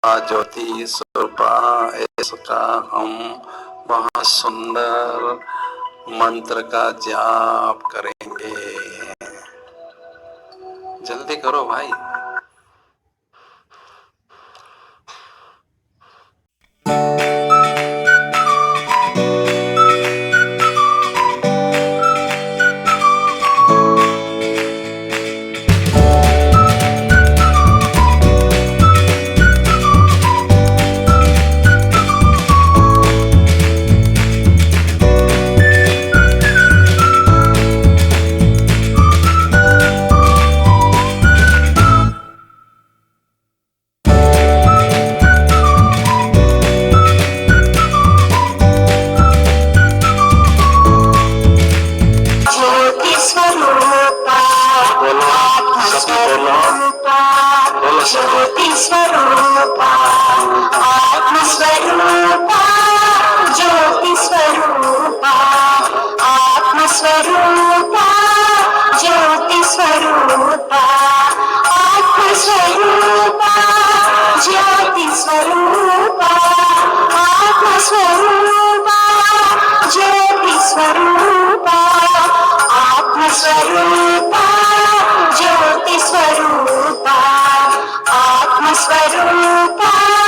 ज्योति स्वरूपा इसका हम बहुत सुंदर मंत्र का जाप करेंगे। जल्दी करो भाई। ज्योति स्वरूपा आत्म स्वरूपा ज्योति स्वरूपा आत्म स्वरूपा ज्योति स्वरूपा आत्म स्वरूपा ज्योति स्वरूपा आत्म स्वरूपा ज्योति स्वरूपा आत्म स्वरूपा ज्योति स्वरूपा आत्म स्वरूपा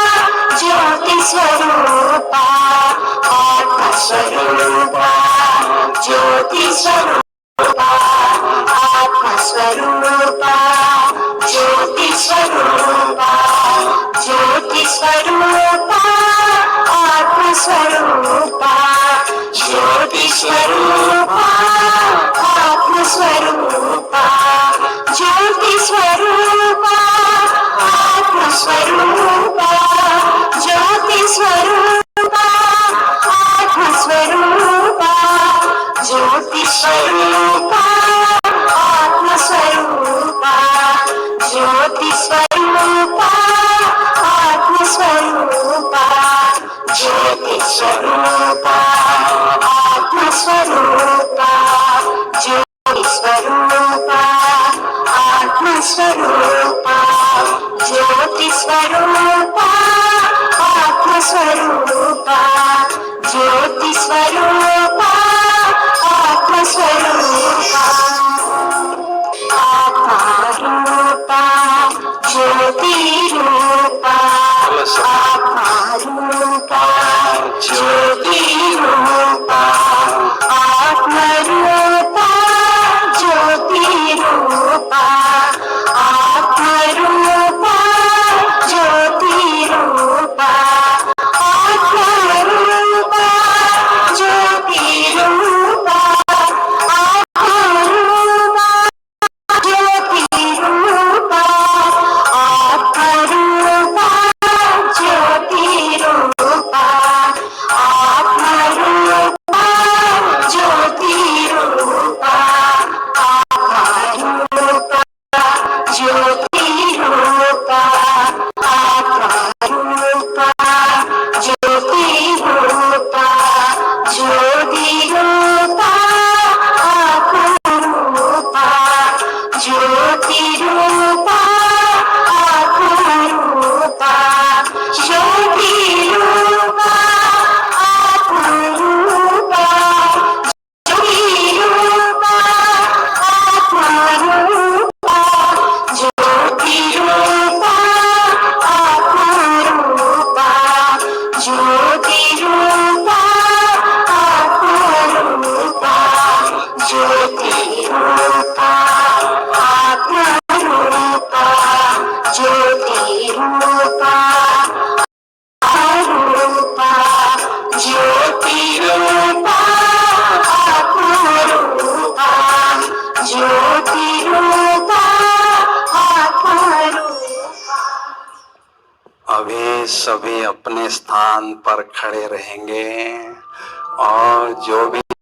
ज्योति स्वरूपा आत्म स्वरूपा ज्योति स्वरूपा आत्म स्वरूपा ज्योति स्वरूपा ज्योति स्वरूपा आत्म स्वरूपा ज्योति स्वरूपा आत्म स्वरूपा ज्योति स्वरूपा आत्म स्वरूपा ज्योति स्वरूपा आत्म स्वरूपा ज्योति स्वरूपा आत्म स्वरूपा ज्योति स्वरूपा आत्म स्वरूपा ज्योति स्वरूपा आत्म स्वरूपा ज्योति स्वरूपा आत्म स्वरूपा ज्योति स्वरूपा आत्म स्वरूपा ज्योति स्वरूपा आत्म स्वरूपा आत्मा रूपा ज्योति रूपा आत्मा रूपा ज्योति रूपा आत्मा रूपा ज्योति रूपा आत्मा रूपा ज्योति रूपा आत्मा रूपा ज्योति रूपा आत्मा रूपा ज्योति रूपा आत्मा रूपा ज्योति रूपा आत्मा रूपा ज्योति रूपा आत्मा रूपा ज्योति रूपा आत्मा रूपा ज्योति रूपा ज्योति रूपा आत्मा रूपा ज्योति रूपा आत्मा रूपा ज्योति रूपा आत्मा रूपा ज्योति रूपा आत्मा रूपा ज्योति रूपा आत्मा रूपा ज्योति रूपा आत्मा रूपा ज्योति रूपा आत्मा रूपा ज्योति रूपा रूपा ज्योति रूपा आत्मा रूपा ज्योति रूपा आत्मा रूपा। अभी सभी अपने स्थान पर खड़े रहेंगे और जो भी